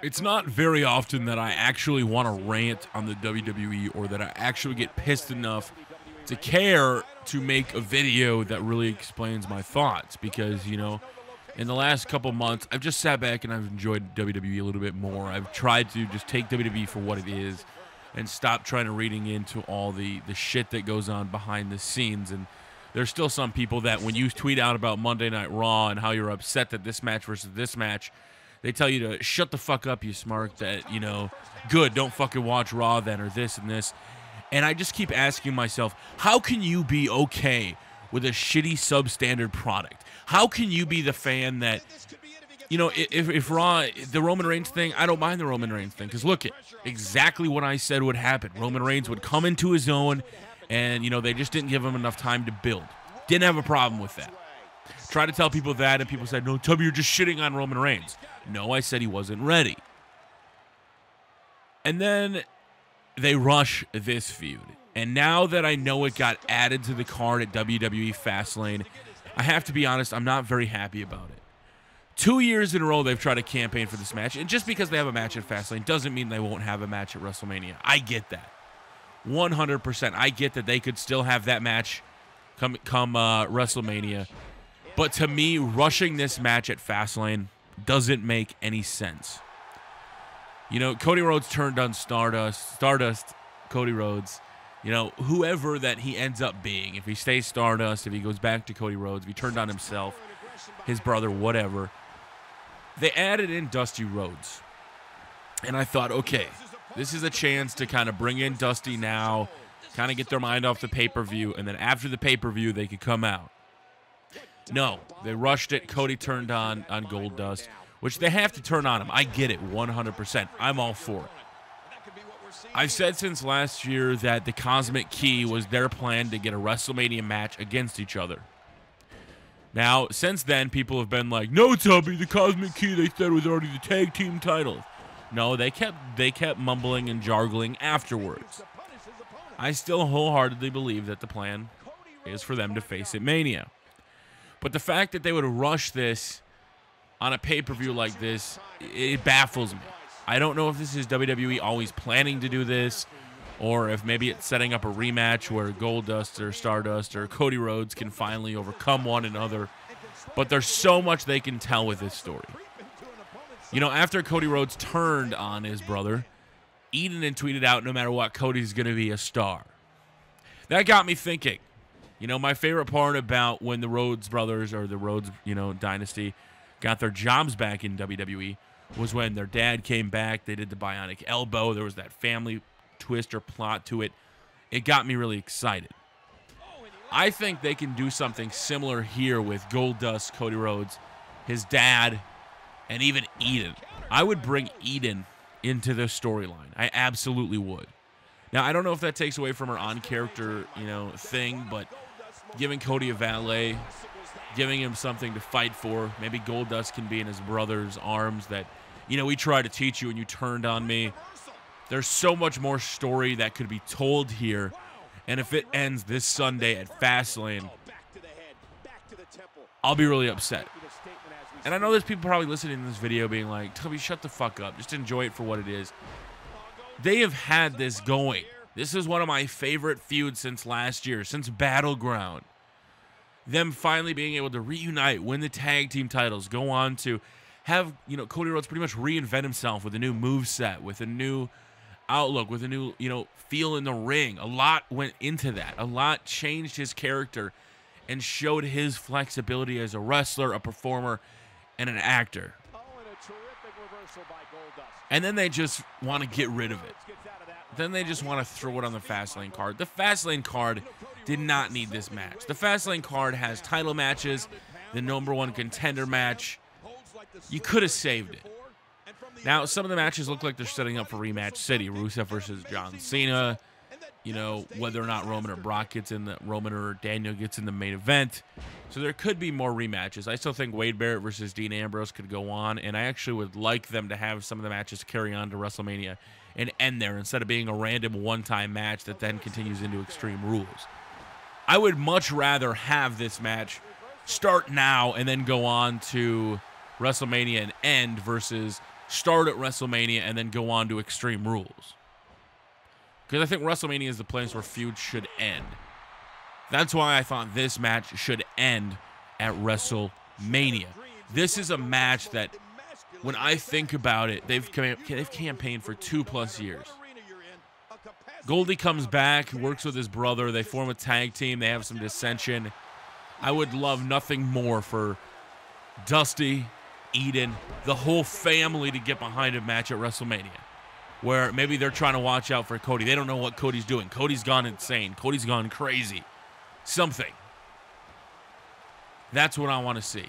It's not very often that I actually want to rant on the WWE or that I actually get pissed enough to care to make a video that really explains my thoughts because, you know, in the last couple months, I've just sat back and I've enjoyed WWE a little bit more. I've tried to just take WWE for what it is and stop trying to reading into all the shit that goes on behind the scenes. And there's still some people that when you tweet out about Monday Night Raw and how you're upset that this match versus this match, they tell you to shut the fuck up, you smart, that, you know, good, don't fucking watch Raw then, or this and this. And I just keep asking myself, how can you be okay with a shitty substandard product? How can you be the fan that, you know, if Raw, the Roman Reigns thing, I don't mind the Roman Reigns thing, because look, exactly what I said would happen. Roman Reigns would come into his own, and, you know, they just didn't give him enough time to build. Didn't have a problem with that. Try to tell people that, and people said, no, Tubby, you're just shitting on Roman Reigns. No, I said he wasn't ready. And then they rush this feud. And now that I know it got added to the card at WWE Fastlane, I have to be honest, I'm not very happy about it. 2 years in a row, they've tried to campaign for this match. And just because they have a match at Fastlane doesn't mean they won't have a match at WrestleMania. I get that. 100%. I get that they could still have that match come WrestleMania. But to me, rushing this match at Fastlane doesn't make any sense. You know, Cody Rhodes turned on Stardust, Cody Rhodes, you know, whoever that he ends up being. If he stays Stardust, if he goes back to Cody Rhodes, if he turned on himself, his brother, whatever. They added in Dusty Rhodes. And I thought, okay, this is a chance to kind of bring in Dusty now, kind of get their mind off the pay-per-view, and then after the pay-per-view, they could come out. No, they rushed it. Cody turned on Goldust, which they have to turn on him. I get it, 100%. I'm all for it. I've said since last year that the Cosmic Key was their plan to get a WrestleMania match against each other. Now, since then, people have been like, no, Tubby, the Cosmic Key, they said, was already the tag team titles. No, they kept mumbling and jargling afterwards. I still wholeheartedly believe that the plan is for them to face at Mania. But the fact that they would rush this on a pay-per-view like this, it baffles me. I don't know if this is WWE always planning to do this, or if maybe it's setting up a rematch where Goldust or Stardust or Cody Rhodes can finally overcome one another. But there's so much they can tell with this story. You know, after Cody Rhodes turned on his brother, Eden had tweeted out, no matter what, Cody's going to be a star. That got me thinking. You know, my favorite part about when the Rhodes brothers, or the Rhodes, you know, dynasty, got their jobs back in WWE was when their dad came back. They did the bionic elbow. There was that family twist or plot to it. It got me really excited. I think they can do something similar here with Goldust, Cody Rhodes, his dad, and even Eden. I would bring Eden into this storyline. I absolutely would. Now, I don't know if that takes away from her on-character, you know, thing, but giving Cody a valet, giving him something to fight for. Maybe Goldust can be in his brother's arms that, you know, we tried to teach you and you turned on me. There's so much more story that could be told here. And if it ends this Sunday at Fastlane, I'll be really upset. And I know there's people probably listening to this video being like, Tubby, shut the fuck up. Just enjoy it for what it is. They have had this going. This is one of my favorite feuds since last year, since Battleground. Them finally being able to reunite, win the tag team titles, go on to have, you know, Cody Rhodes pretty much reinvent himself with a new moveset, with a new outlook, with a new, you know, feel in the ring. A lot went into that. A lot changed his character and showed his flexibility as a wrestler, a performer, and an actor. And then they just want to get rid of it. Then they just want to throw it on the Fastlane card. The Fastlane card did not need this match. The Fastlane card has title matches, the #1 contender match. You could have saved it. Now, some of the matches look like they're setting up for rematch city. Rusev versus John Cena. You know, whether or not Roman or Brock gets in the, Roman or Daniel gets in the main event. So there could be more rematches. I still think Wade Barrett versus Dean Ambrose could go on, and I actually would like them to have some of the matches carry on to WrestleMania and end there instead of being a random one-time match that then continues into Extreme Rules. I would much rather have this match start now and then go on to WrestleMania and end versus start at WrestleMania and then go on to Extreme Rules. Because I think WrestleMania is the place where feuds should end. That's why I thought this match should end at WrestleMania. This is a match that, when I think about it, they've campaigned for 2+ years. Goldie comes back, works with his brother. They form a tag team. They have some dissension. I would love nothing more for Dusty, Eden, the whole family to get behind a match at WrestleMania, where maybe they're trying to watch out for Cody. They don't know what Cody's doing. Cody's gone insane. Cody's gone crazy. Something. That's what I want to see.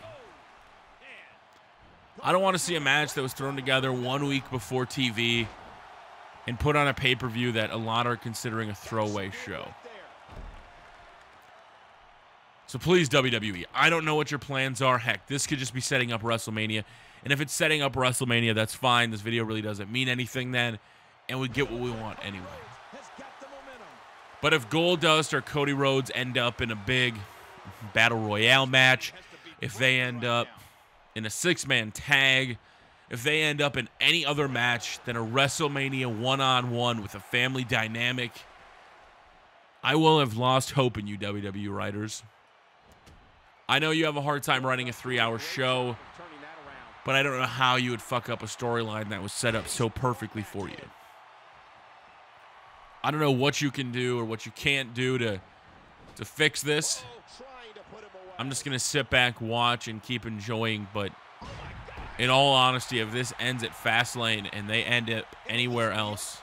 I don't want to see a match that was thrown together 1 week before TV and put on a pay-per-view that a lot are considering a throwaway show. So please, WWE, I don't know what your plans are. Heck, this could just be setting up WrestleMania. And if it's setting up WrestleMania, that's fine. This video really doesn't mean anything then, and we get what we want anyway. But if Goldust or Cody Rhodes end up in a big Battle Royale match, if they end up in a 6-man tag, if they end up in any other match than a WrestleMania one-on-one with a family dynamic, I will have lost hope in you, WWE writers. I know you have a hard time writing a 3-hour show, but I don't know how you would fuck up a storyline that was set up so perfectly for you. I don't know what you can do or what you can't do to fix this. I'm just going to sit back, watch, and keep enjoying, but in all honesty, if this ends at Fastlane and they end up anywhere else,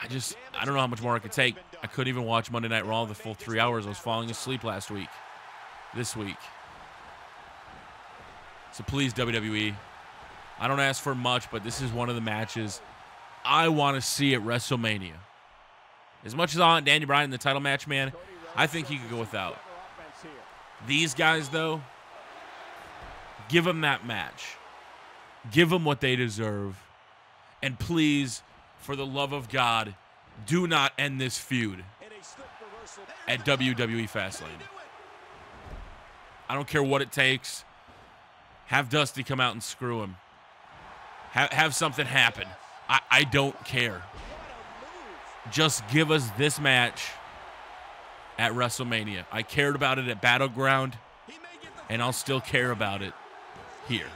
I don't know how much more I could take. I couldn't even watch Monday Night Raw the full 3 hours. I was falling asleep this week. So please, WWE, I don't ask for much, but this is one of the matches I want to see at WrestleMania. As much as I want Daniel Bryan in the title match, man, I think he could go without. These guys, though, give them that match. Give them what they deserve. And please, for the love of God, do not end this feud at WWE Fastlane. I don't care what it takes. Have Dusty come out and screw him. Have something happen. I don't care. Just give us this match at WrestleMania. I cared about it at Battleground, and I'll still care about it here.